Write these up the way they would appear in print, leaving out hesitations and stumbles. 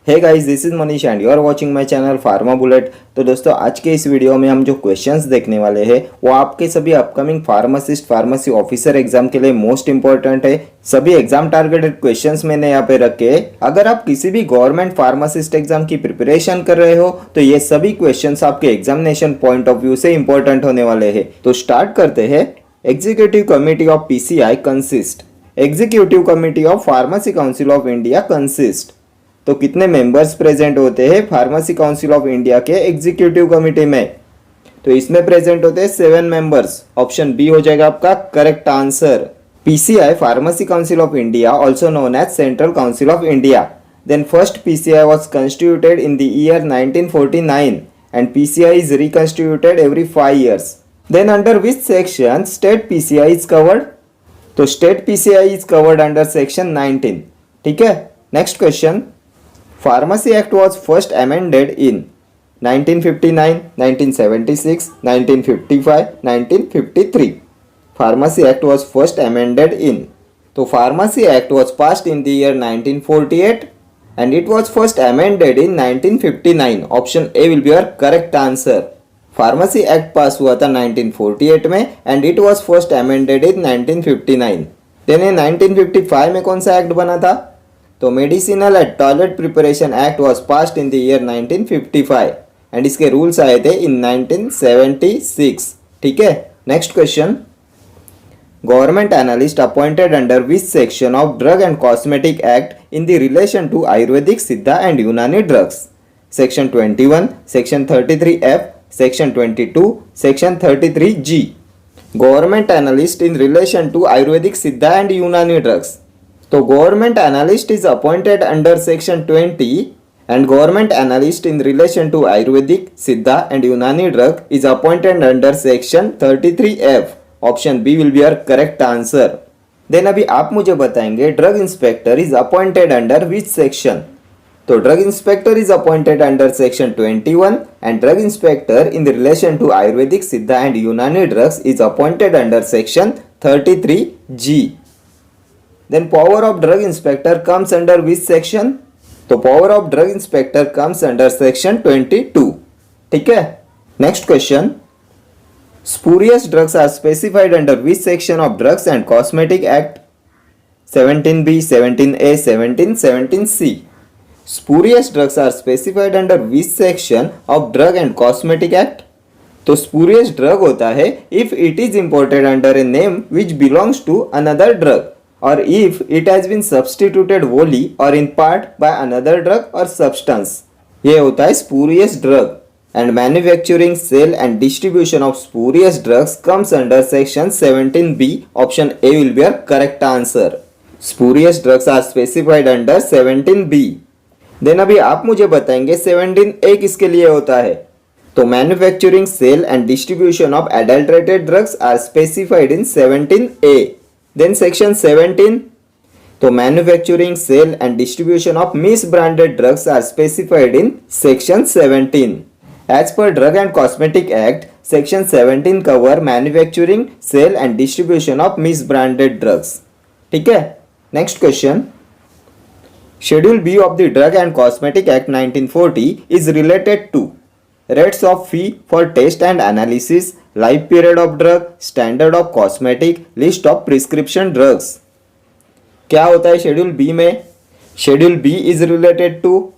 Hey guys, this is Manish and you are watching my channel Pharma Bullet. तो दोस्तों, आज के इस वीडियो में हम जो क्वेश्चंस देखने वाले हैं वो आपके सभी upcoming pharmacist pharmacy officer exam के लिए मोस्ट इंपॉर्टेंट है। सभी एग्जाम टारगेटेड क्वेश्चंस मैंने यहाँ पे रखे। अगर आप किसी भी गवर्नमेंट फार्मासिस्ट एग्जाम की प्रिपरेशन कर रहे हो तो ये सभी क्वेश्चंस आपके एग्जामिनेशन पॉइंट ऑफ व्यू से इंपॉर्टेंट होने वाले हैं। तो स्टार्ट करते हैं। Executive committee of PCI consist. Executive committee of pharmacy council of India consist. तो कितने मेंबर्स प्रेजेंट होते हैं फार्मेसी काउंसिल ऑफ इंडिया के एग्जीक्यूटिव कमिटी में? तो इसमें प्रेजेंट होते हैं 7 मेंबर्स। ऑप्शन बी हो जाएगा आपका correct answer. PCI pharmacy council of India also known as central council of India. Then first PCI was constituted in the year 1949 and PCI is reconstituted every 5 years. Then under which section state PCI is covered? तो state PCI is covered under section 19। ठीक है, next question. Pharmacy Act was first amended in 1959, 1976, 1955, 1953. Pharmacy Act was first amended in. So Pharmacy Act was passed in the year 1948 and it was first amended in 1959. Option A will be your correct answer. Pharmacy Act पास हुआ था 1948 में and it was first amended in 1959. Then in 1955 में कौन सा act बना था? तो medicinal and toilet preparation act was passed in the year 1955 and इसके रूल्स आए थे इन 1976। ठीक है, next question. Government analyst appointed under which section of drug and cosmetic act in the relation to Ayurvedic Siddha and Unani drugs? Section 21, section 33F, section 22, section 33G। Government analyst in relation to Ayurvedic Siddha and Unani drugs. तो government analyst is appointed under section 20 and government analyst in relation to Ayurvedic Siddha and Unani drug is appointed under section 33F। Option B will be your correct answer. Then अभी आप मुझे बताएंगे drug inspector is appointed under which section? तो drug inspector is appointed under section 21 and drug inspector in relation to Ayurvedic Siddha and Unani drugs is appointed under section 33G। Then power of drug inspector comes under which section? तो power of drug inspector comes under section 22। ठीक है, next question. Spurious drugs are specified under which section of Drugs and Cosmetic Act? 17B, 17A, 17, 17C। Spurious drugs are specified under which section of Drug and Cosmetic Act? तो spurious drug होता है if it is imported under a name which belongs to another drug or if it has been substituted wholly or in part by another drug or substance। ये होता है spurious drug and manufacturing, sale and distribution of spurious drugs comes under section 17B। option A will be your correct answer। spurious drugs are specified under 17B। then अभी आप मुझे बताएंगे 17A किसके लिए होता है? तो manufacturing, sale and distribution of adulterated drugs are specified in 17A। Then section 17, तो manufacturing, sale and distribution of misbranded drugs are specified in section 17। As per Drug and Cosmetic Act, section 17 cover manufacturing, sale and distribution of misbranded drugs। ठीक है, next question। Schedule B of the Drug and Cosmetic Act 1940 is related to rates of fee for test and analysis, life period of drug, standard of cosmetic, list of prescription drugs। क्या होता है schedule B में? Schedule B is related to,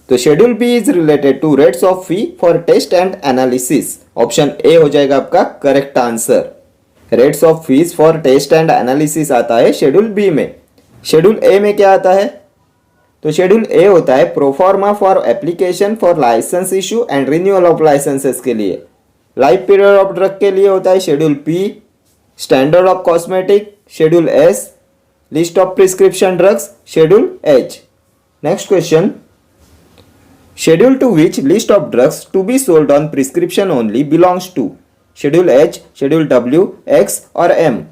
तो schedule B is related to rates of fee for test and analysis. Option A हो जाएगा आपका correct answer. Rates of fees for test and analysis आता है शेड्यूल बी में। Schedule A में क्या आता है? तो शेड्यूल ए होता है proforma for application for licence issue and renewal of licences के लिए। लाइफ पीरियड ऑफ ड्रग के लिए होता है schedule P. Standard of cosmetic schedule S. List of prescription drugs schedule H. Next question. Schedule to which list of drugs to be sold on prescription only belongs to? Schedule H, schedule W, X और M.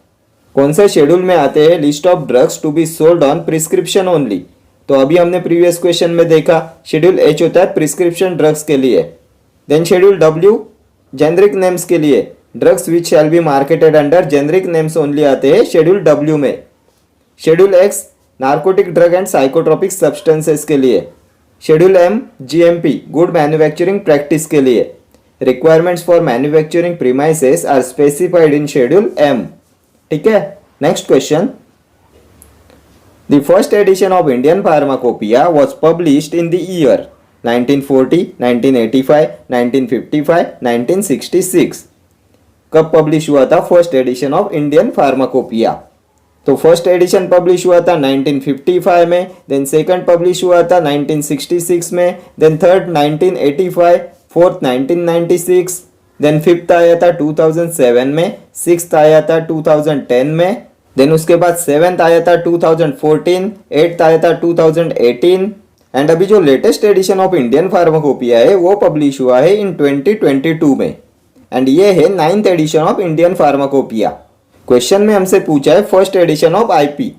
कौन से schedule में आते हैं list of drugs to be sold on prescription only? तो अभी हमने previous question में देखा शेड्यूल एच होता है प्रिस्क्रिप्शन ड्रग्स के लिए। Then schedule W generic names के लिए, drugs which shall be marketed under generic names only आते हैं शेड्यूल डब्ल्यू में। Schedule X narcotic drug and psychotropic substances के लिए, schedule M GMP good manufacturing practice के लिए। Requirements for manufacturing premises are specified in schedule M. ठीक है, next question. The first edition of Indian pharmacopoeia was published in the year 1940, 1985, 1955, 1966। कब publish हुआ था first edition of Indian pharmacopoeia? तो first edition publish हुआ था 1955 में, then second publish हुआ था 1966 में, then third 1985, fourth 1996, then fifth आया था 2007 में, सिक्स्थ आया था 2010 में, देन उसके बाद सेवेंथ आया था 2014, एट्थ आया था 2018 एंड अभी जो latest edition of Indian pharmacopoeia है वो पब्लिश हुआ है इन 2022 में एंड ये है 9th edition of Indian pharmacopoeia. Question में हमसे पूछा है फर्स्ट एडिशन ऑफ आईपी,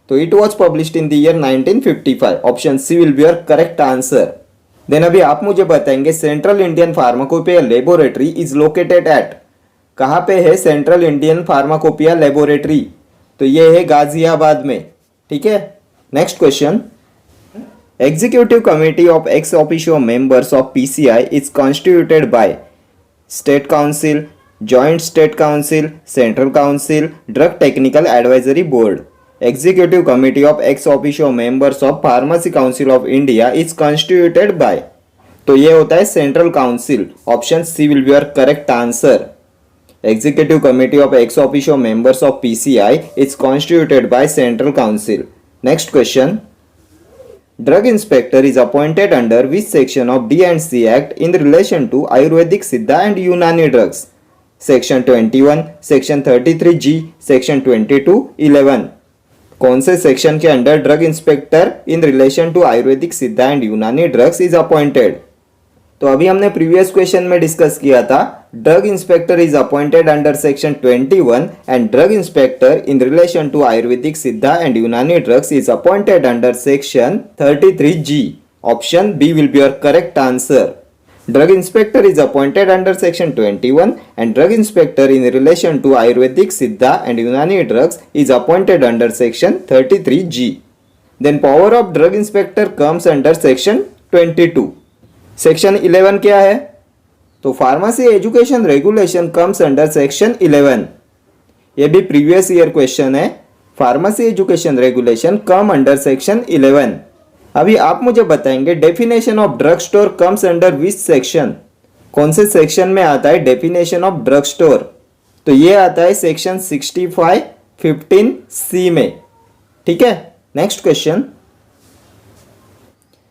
तो it was published in the year 1955। Option C will be your correct answer. Then अभी आप मुझे बताएंगे central Indian pharmacopoeia laboratory is located at. कहाँ पे है सेंट्रल इंडियन फार्माकोपिया लेबोरेटरी? तो ये है गाजियाबाद में। ठीक है, next question. Executive committee of ex officio members of PCI is constituted by state council, joint state council, central council, drug technical advisory board. Executive committee of ex officio members of pharmacy council of India is constituted by. तो ये होता है central council. Option C will be your correct answer. Executive Committee of ex officio members of PCI is constituted by Central Council. Next question. Drug inspector is appointed under which section of D&C Act in relation to Ayurvedic, Siddha and Unani drugs? Section 21, Section 33G, Section 22(11). कौन से section के under drug inspector in relation to Ayurvedic, Siddha and Unani drugs is appointed? तो अभी हमने previous question में discuss किया था drug inspector is appointed under section 21 and drug inspector in relation to Ayurvedic, Siddha and Unani drugs is appointed under section 33G। Option B will be your correct answer. Drug inspector is appointed under section 21 and drug inspector in relation to Ayurvedic, Siddha and Unani drugs is appointed under section 33G। Then power of drug inspector comes under section 22। Section 11 क्या है? तो pharmacy education regulation comes under section 11। ये भी previous year question है। Pharmacy education regulation come under section 11। अभी आप मुझे बताएंगे definition of drug store comes under which section? कौन से सेक्शन में आता है डेफिनेशन ऑफ ड्रग स्टोर? तो ये आता है सेक्शन 65(15)(c) में। ठीक है, next question.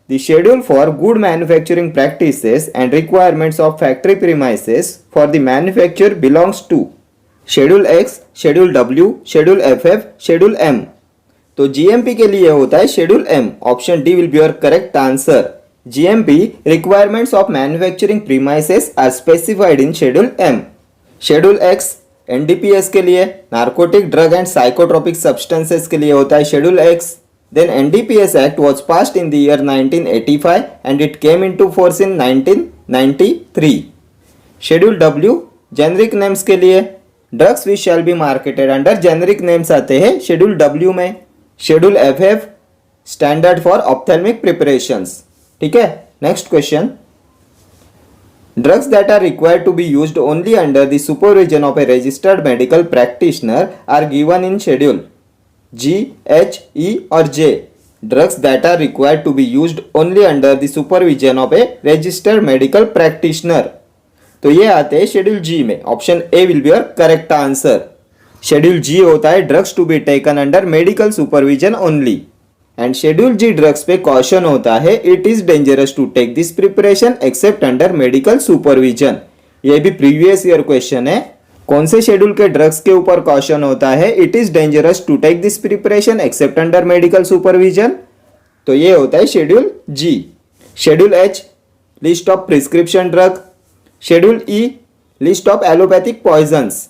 The schedule for good manufacturing practices and requirements of factory premises for the manufacture belongs to Schedule X, Schedule W, Schedule FF, Schedule M. तो GMP के लिए होता है Schedule M. Option D will be your correct answer. GMP requirements of manufacturing premises are specified in Schedule M. Schedule X NDPS के लिए narcotic drug and psychotropic substances के लिए होता है Schedule X. Then NDPS Act was passed in the year 1985 and it came into force in 1993. Schedule W generic names के लिए drugs which shall be marketed under generic names आते हैं Schedule W में. Schedule FF standard for ophthalmic preparations. ठीक है, next question. Drugs that are required to be used only under the supervision of a registered medical practitioner are given in Schedule G, H, E और J. Drugs that are required to be used only under the supervision of a registered medical practitioner. तो ये आते हैं Schedule G में. Option A will be your correct answer. Schedule G होता है drugs to be taken under medical supervision only. And Schedule G ड्रग्स पे caution होता है it is dangerous to take this preparation except under medical supervision. ये भी previous year question है. कौन से शेड्यूल के ड्रग्स के ऊपर कॉशन होता है it is dangerous to take this preparation except under medical supervision? तो ये होता है Schedule G. Schedule H list of prescription drug. Schedule E list of allopathic poisons.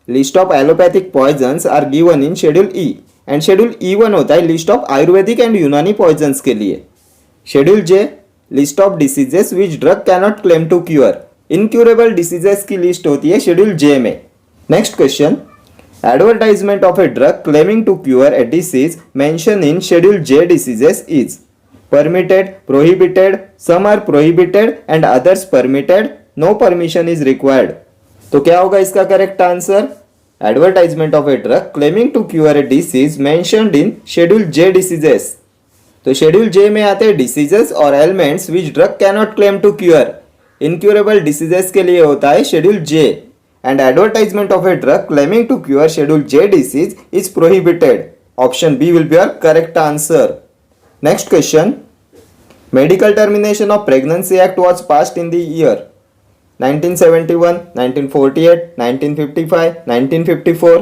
List of allopathic poisons are given in Schedule E. And Schedule E1 होता है list of Ayurvedic and Unani poisons के लिए. Schedule J list of diseases which drug cannot claim to cure. Incurable diseases की list होती है Schedule J में. Next question. Advertisement of a drug claiming to cure a disease mention in Schedule J diseases is. permitted, prohibited, some are prohibited and others permitted, no permission is required. तो क्या होगा इसका correct answer? Advertisement of a drug claiming to cure a disease mentioned in schedule J diseases. तो schedule J में आते हैं diseases और elements which drug cannot claim to cure. Incurable diseases के लिए होता है schedule J and advertisement of a drug claiming to cure schedule J disease is prohibited. Option B will be our correct answer. Next question. Medical termination of pregnancy act was passed in the year 1971, 1948, 1955, 1954.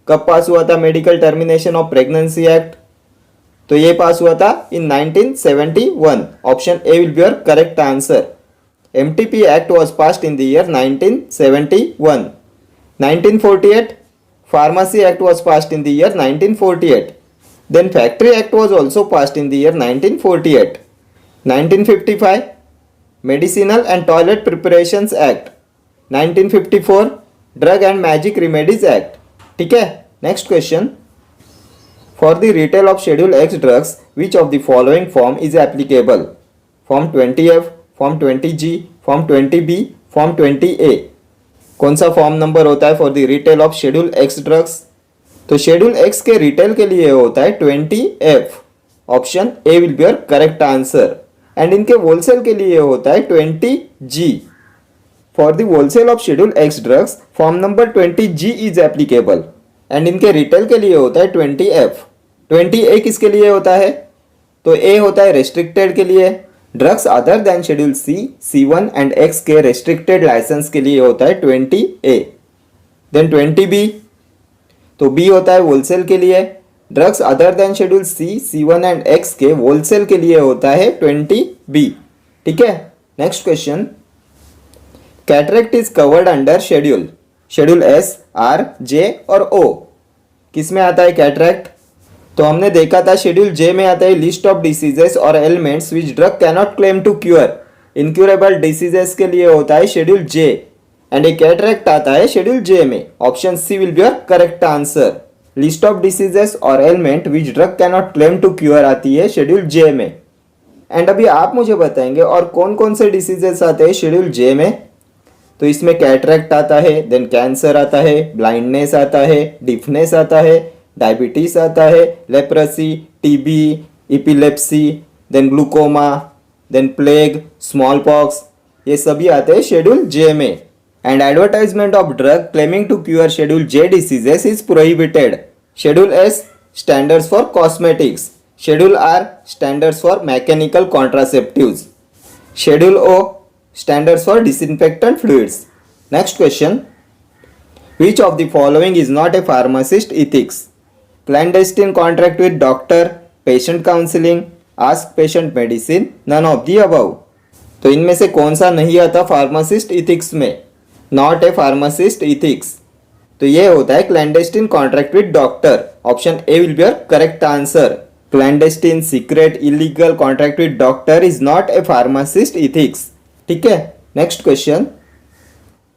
कब पास हुआ था medical termination of pregnancy act? तो ये पास हुआ था इन 1971. Option A will be your correct answer. MTP Act was passed in the year 1971. 1948, Pharmacy Act was passed in the year 1948. Then Factory Act was also passed in the year 1948. 1955, Medicinal and Toilet Preparations Act. 1954, Drug and Magic Remedies Act. ठीक है. Next question. For the retail of Schedule X drugs, which of the following form is applicable? Form 20F, Form 20G, Form 20B, Form 20A. कौन सा form number होता है for the retail of schedule x drugs? तो schedule x के retail के लिए होता है 20F. Option A will be your correct answer. And इनके होलसेल के लिए होता है 20G. For the wholesale of schedule x drugs form number 20G is applicable and इनके रिटेल के लिए होता है 20F. 20A किसके लिए होता है? तो ए होता है रेस्ट्रिक्टेड के लिए. Drugs other than schedule C, C1 and X के रेस्ट्रिक्टेड लाइसेंस के लिए होता है 20A. देन 20B, तो B होता है होलसेल के लिए. Drugs other than schedule C, C1 and X के होलसेल के लिए होता है 20B. ठीक है. Next question. Cataract is covered under schedule S, R, J और ओ. किस में आता है कैटरेक्ट? तो हमने देखा था शेड्यूल जे में आता है लिस्ट ऑफ डिसीजेस और elements which drug cannot claim to cure. Incurable diseases के लिए होता है schedule J and a cataract आता है शेड्यूल जे में. Option C will be your correct answer. List of diseases और element which drug cannot claim to cure आती है शेड्यूल जे में. एंड अभी आप मुझे बताएंगे और कौन कौन से डिसीजेस आते हैं शेड्यूल जे में. तो इसमें कैटरेक्ट आता है, देन कैंसर आता है, ब्लाइंडनेस आता है, डिफनेस आता है, डायबिटीज आता है, leprosy, TB, epilepsy, then glaucoma, then plague, small pox, ये सभी आते हैं शेड्यूल जे में. And advertisement of drug claiming to cure schedule J diseases is prohibited. Schedule S standards for cosmetics. Schedule R standards for mechanical contraceptives. Schedule O standards for disinfectant fluids. Next question. Which of the following is not a pharmacist ethics? Clandestine contract with doctor, patient counseling, ask patient medicine, none of the above. तो इनमें से कौन सा नहीं आता pharmacist ethics में? Not a pharmacist ethics. तो ये होता है clandestine contract with doctor. Option A will be your correct answer. Clandestine, secret, illegal contract with doctor is not a pharmacist ethics. ठीक है. Next question.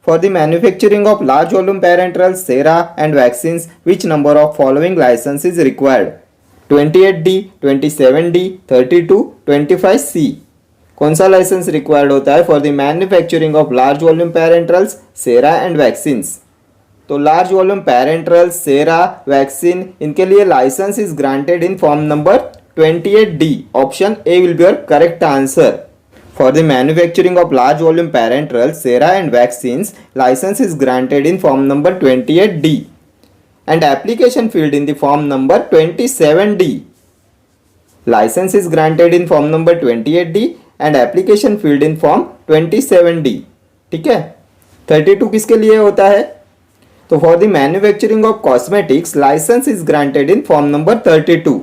For the manufacturing of large volume parenterals, sera and vaccines, which number of following license is required? 28D, 27D, 32, 25C. कौन सा licence required होता है for the manufacturing of large volume parenterals, sera and vaccines? तो large volume parenterals, sera, vaccine, इनके लिए license is granted in form number 28D. Option A will be your correct answer. For the manufacturing of large volume parenterals, sera and vaccines, license is granted in form number 28D and application filled in the form number 27D. License is granted in form number 28D and application filled in form 27D. ठीक है. 32 किसके लिए होता है? तो for the manufacturing of cosmetics, license is granted in form number 32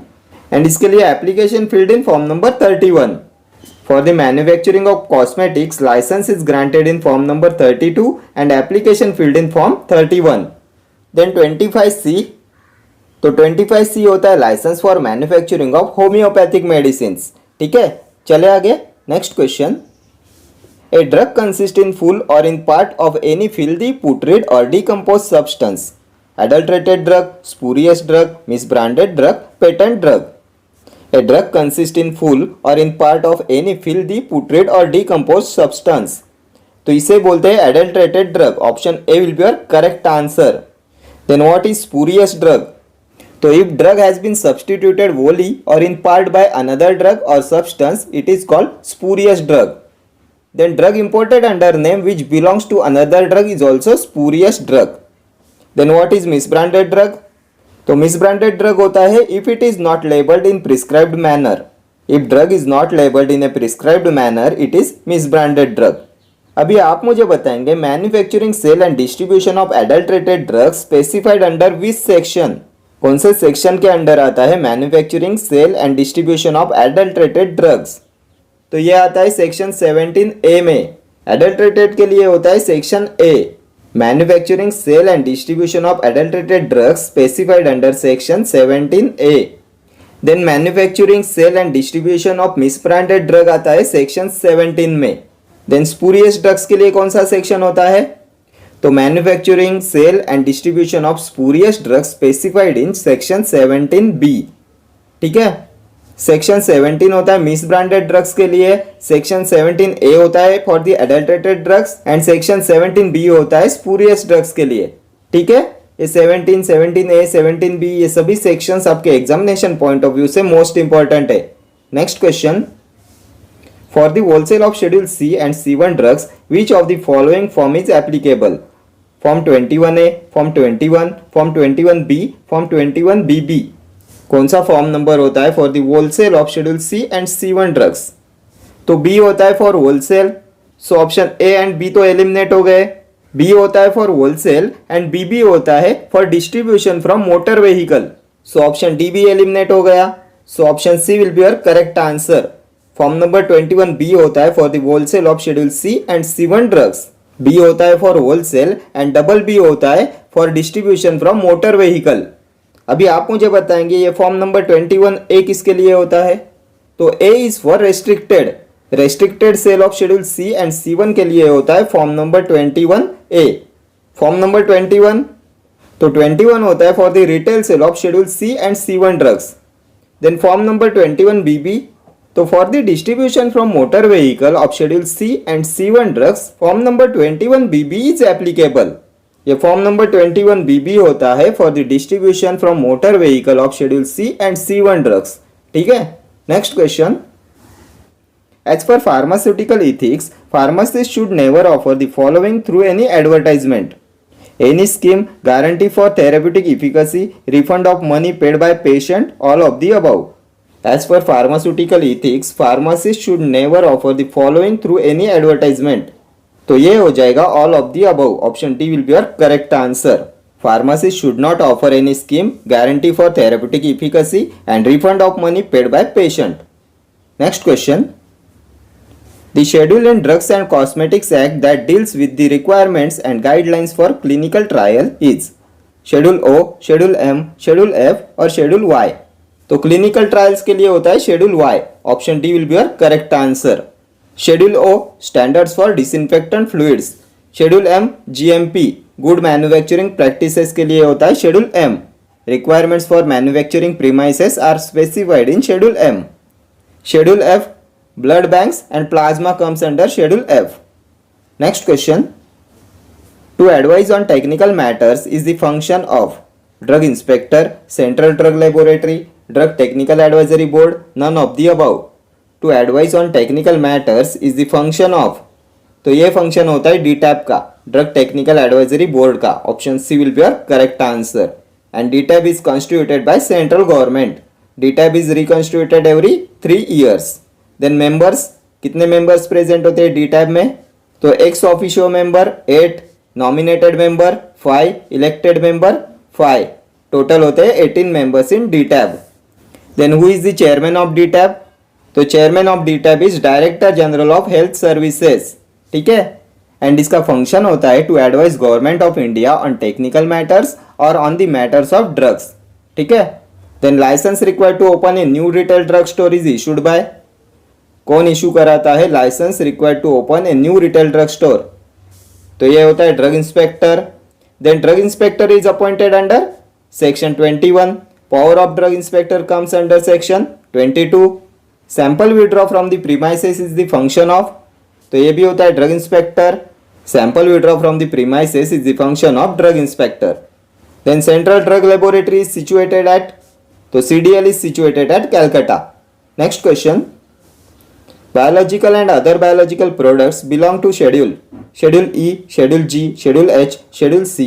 and इसके लिए application filled in form number 31. For the manufacturing of cosmetics, license is granted in form number 32 and application filled in form 31. Then 25C. तो 25C होता है licence for manufacturing of homoeopathic medicines. ठीक है. चले आगे. Next question. A drug consist in full और in part of any filthy, putrid और decompose substance. Adulterated drug, spurious drug, misbranded drug, patent drug. A drug consists in full or in part of any filthy, putrid or decomposed substance. तो इसे बोलते हैं adulterated drug. Option A will be your correct answer. Then what is spurious drug? तो if drug has been substituted wholly or in part by another drug or substance, it is called spurious drug. Then drug imported under name which belongs to another drug is also spurious drug. Then what is misbranded drug? तो misbranded drug होता है if it is not labeled in prescribed manner. If drug is not labeled in a prescribed manner, it is misbranded drug. अभी आप मुझे बताएंगे manufacturing sale and distribution of adulterated drugs specified under which section. कौन से section के under आता है manufacturing sale and distribution of adulterated drugs? तो ये आता है सेक्शन 17A में. एडल्ट्रेटेड के लिए होता है section A. Manufacturing sale and distribution of adulterated drugs specified under section 17A. Then manufacturing sale and distribution of misbranded drug आता है सेक्शन 17 में. देन स्पूरियस ड्रग्स के लिए कौन सा सेक्शन होता है? तो manufacturing sale and distribution of spurious drugs specified in section 17B. ठीक है, सेक्शन 17 होता है मिसब्रांडेड ड्रग्स के लिए, सेक्शन 17A होता है for the adulterated drugs and section 17B होता है स्पूरियस ड्रग्स के लिए. ठीक है, ये 17, 17A, 17B ये सभी सेक्शंस आपके एग्जामिनेशन पॉइंट ऑफ व्यू से मोस्ट इंपॉर्टेंट है. Next question, for the wholesale of schedule C and C1 drugs which of the following form is applicable? Form 21A, form 21, form 21B, form 21BB. कौन सा form number होता है for the wholesale of schedule C and C1 drugs? तो B होता है for wholesale, so option A and B तो eliminate हो गए. B होता है फॉर होलसेल एंड BB होता है for distribution from motor vehicle, so option D भी एलिमिनेट हो गया. So option C will be your correct answer. Form number 21B होता है for the wholesale of schedule C and C1 drugs. B होता है for wholesale and double B होता है for distribution from motor vehicle. अभी आप मुझे बताएंगे ये फॉर्म नंबर 21A किसके लिए होता है? तो A is for restricted sale of schedule C and C1 के लिए होता है form number 21A. Form number 21, तो 21 होता है for the retail sale of schedule C and C1 drugs. Then form number 21BB, तो for the distribution from motor vehicle of schedule C and C1 drugs form number 21BB is applicable. ये form number 21BB होता है for the distribution from motor vehicle of schedule C and C1 drugs. ठीक है, next question, as per pharmaceutical ethics pharmacist should never offer the following through any advertisement. Any scheme, guarantee for therapeutic efficacy, refund of money paid by patient, all of the above. As per pharmaceutical ethics pharmacist should never offer the following through any advertisement. तो ये हो जाएगा all of the above. Option D will be your correct answer. Pharmacist should not offer any scheme, guarantee for therapeutic efficacy and refund of money paid by patient. Next question, the schedule in drugs and cosmetics act that deals with the requirements and guidelines for clinical trial is schedule O, schedule M, schedule F और schedule Y. तो clinical trials के लिए होता है schedule Y. Option D will be your correct answer. Schedule O, standards for disinfectant fluids. Schedule M, GMP, good manufacturing practices के लिए होता है schedule M. Requirements for manufacturing premises are specified in schedule M. Schedule F, blood banks and plasma comes under schedule F. Next question, to advise on technical matters is the function of drug inspector, central drug laboratory, drug technical advisory board, none of the above. To advise on technical matters is the function of, तो ये function होता है DTAB का, drug technical advisory board का. Option C will be your correct answer. And DTAB is constituted by central government. DTAB is reconstituted every 3 years. Then members, कितने members present होते हैं DTAB में? तो ex officio member 8, nominated member 5, elected member 5. Total होते हैं 18 members in DTAB. Then who is the chairman of DTAB? तो chairman of DTAB is director general of health services. ठीक है, एंड इसका फंक्शन होता है to advise government of India on technical matters और on the matters of drugs. ठीक है, then licence required to open a new retail drug store is issued by, कौन issue कराता है license required to open a new retail drug store? तो ये होता है drug inspector. Then drug inspector is appointed under section 21. Power of drug inspector comes under section 22 sample withdraw from the premises is the function of, तो ये भी होता है drug inspector. Sample withdraw from the premises is the function of drug inspector. Then central drug laboratory is situated at, तो CDL is situated at Calcutta. Next question, biological and other biological products belong to schedule E, schedule G, schedule H, schedule C।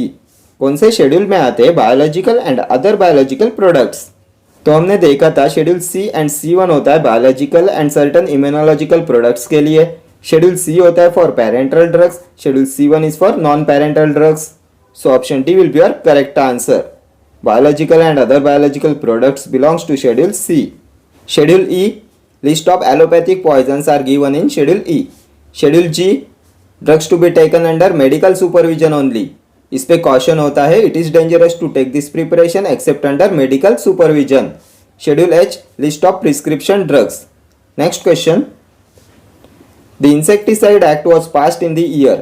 कौन से schedule में आते हैं biological and other biological products? तो हमने देखा था शेड्यूल C एंड C1 होता है biological and certain immunological products के लिए, शेड्यूल C होता है for parental drugs, schedule C1 is for non parental drugs. So option D will be your correct answer. Biological and other biological products belongs to schedule C। Schedule E, list of allopathic poisons are given in schedule E। Schedule G, drugs to be taken under medical supervision only. इस पे caution होता है it is dangerous to take this preparation except under medical supervision. Schedule H, list of prescription drugs. Next question, the insecticide act was passed in the year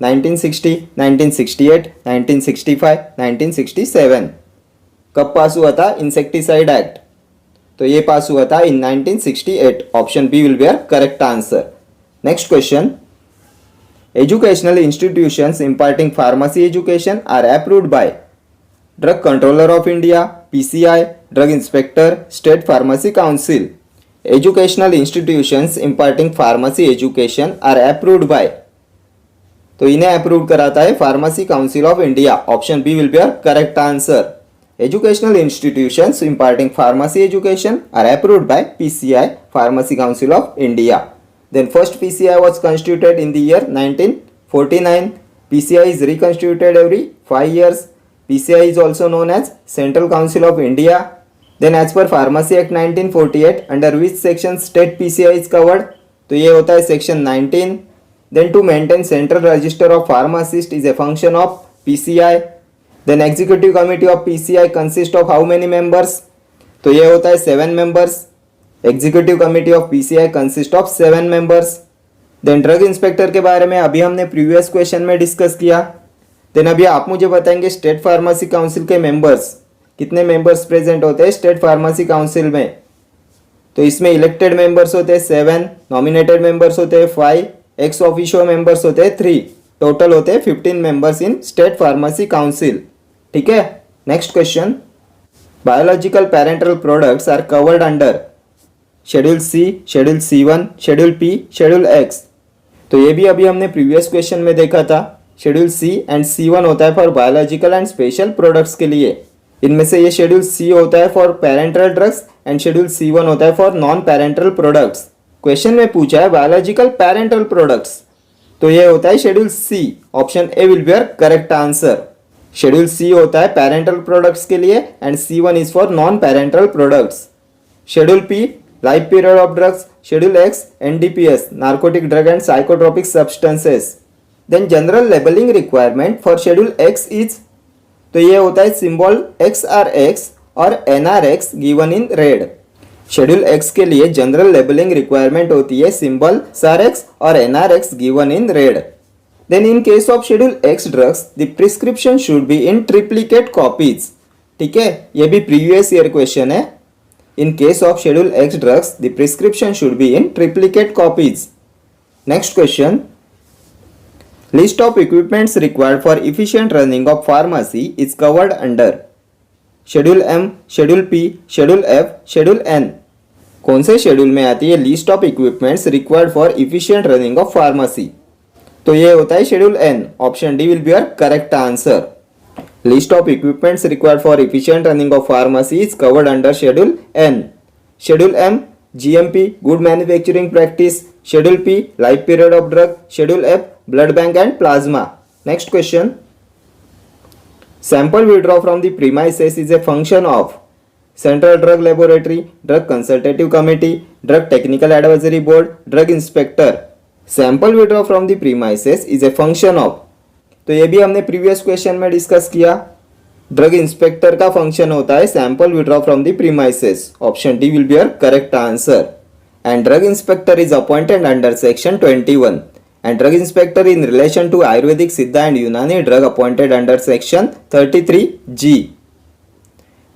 1960, 1968, 1965, 1967। कब पास हुआ था insecticide act? तो ये पास हुआ था in 1968। Option B will be your correct answer. Next question, educational institutions imparting pharmacy education are approved by Drug Controller of India, PCI, Drug Inspector, State Pharmacy Council। Educational institutions imparting pharmacy education are approved by, तो इन्हें approve कराता है pharmacy council of India. Option B will be your correct answer. Educational institutions imparting pharmacy education are approved by PCI, Pharmacy Council of India। Then first PCI was constituted in the year 1949. PCI is reconstituted every 5 years. PCI is also known as Central Council of India. Then as per Pharmacy Act 1948, under which section state PCI is covered? तो ये होता है section 19. Then to maintain central register of pharmacist is a function of PCI. Then executive committee of PCI consists of how many members? तो ये होता है 7 members. Executive committee of PCI consist of 7 members. Then drug inspector के बारे में अभी हमने previous question में डिस्कस किया। देन अभी आप मुझे बताएंगे स्टेट फार्मेसी काउंसिल के मेंबर्स, कितने मेंबर्स प्रेजेंट होते हैं स्टेट फार्मेसी काउंसिल में? तो इसमें इलेक्टेड मेंबर्स होते हैं 7, नॉमिनेटेड मेंबर्स होते हैं 5, एक्स ऑफिशियो मेंबर्स होते हैं 3, टोटल होते हैं 15 members in state pharmacy council. ठीक है। Next question, biological parental products are covered under schedule C, schedule C1, schedule P, schedule X। तो ये भी अभी हमने प्रीवियस क्वेश्चन में देखा था। शेड्यूल C एंड C1 होता है for biological and special products के लिए। इनमें से ये शेड्यूल C होता है for parental drugs and schedule C1 होता है for non parental products. Question में पूछा है बायोलॉजिकल पेरेंटल प्रोडक्ट्स, तो ये होता है schedule C। Option A will be your correct answer. Schedule C होता है पेरेंटल प्रोडक्ट्स के लिए and C1 is for non parental products. Schedule P, life period of drugs. Schedule X, NDPS, narcotic drug and psychotropic substances. Then general labelling requirement for schedule X is, तो ये होता है symbol XRX और NRX given in red. Schedule X के लिए general labelling requirement होती है symbol SRX और NRX given in red. Then in case of schedule X drugs the prescription should be in triplicate copies. ठीक है, ये भी प्रीवियस ईयर क्वेश्चन है। In case of Schedule X drugs, the prescription should be in triplicate copies. Next question. List of equipments required for efficient running of pharmacy is covered under Schedule M, Schedule P, Schedule F, Schedule N. कौन से schedule में आती है list of equipments required for efficient running of pharmacy? तो ये होता है schedule N। Option D will be your correct answer. List of equipments required for efficient running of pharmacy is covered under Schedule N. Schedule M, GMP, good manufacturing practice. Schedule P, life period of drug. Schedule F, blood bank and plasma. Next question. Sample withdraw from the premises is a function of Central Drug Laboratory, Drug Consultative Committee, Drug Technical Advisory Board, Drug Inspector. Sample withdraw from the premises is a function of, तो ये भी हमने previous question में discuss किया। Drug inspector का function होता है sample withdraw from the premises. Option D will be your correct answer. And drug inspector is appointed under section 21 and drug inspector in relation to Ayurvedic Siddha and Unani drug appointed under section 33G।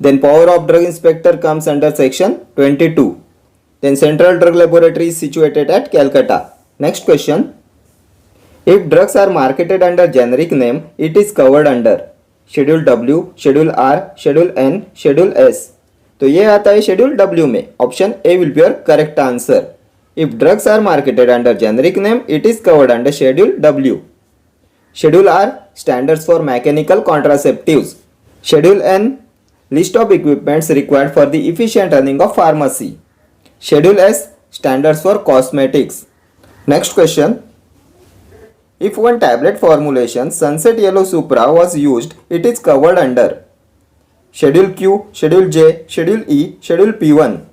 Then power of drug inspector comes under section 22. Then central drug laboratory is situated at Calcutta. Next question. If drugs are marketed under generic name, it is covered under Schedule W, Schedule R, Schedule N, Schedule S. तो ये आता है Schedule W में. Option A will be your correct answer. If drugs are marketed under generic name, it is covered under Schedule W. Schedule R standards for mechanical contraceptives. Schedule N list of equipments required for the efficient running of pharmacy. Schedule S standards for cosmetics. Next question. If one tablet formulation Sunset Yellow Supra was used, it is covered under Schedule Q, Schedule J, Schedule E, Schedule P1.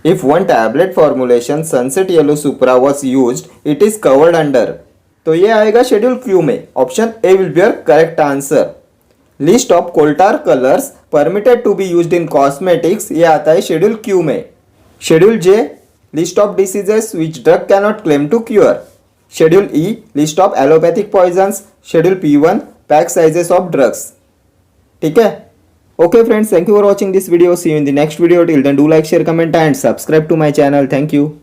If one tablet formulation Sunset Yellow Supra was used, it is covered under. तो ये आएगा Schedule Q में. Option A will be your correct answer. List of coal tar colors permitted to be used in cosmetics ये आता है Schedule Q में. Schedule J list of diseases which drug cannot claim to cure. Schedule E list of allopathic poisons. Schedule P1 pack sizes of drugs. ठीक है. Okay friends, thank you for watching this video. See you in the next video. Till then, do like, share, comment and subscribe to my channel. Thank you.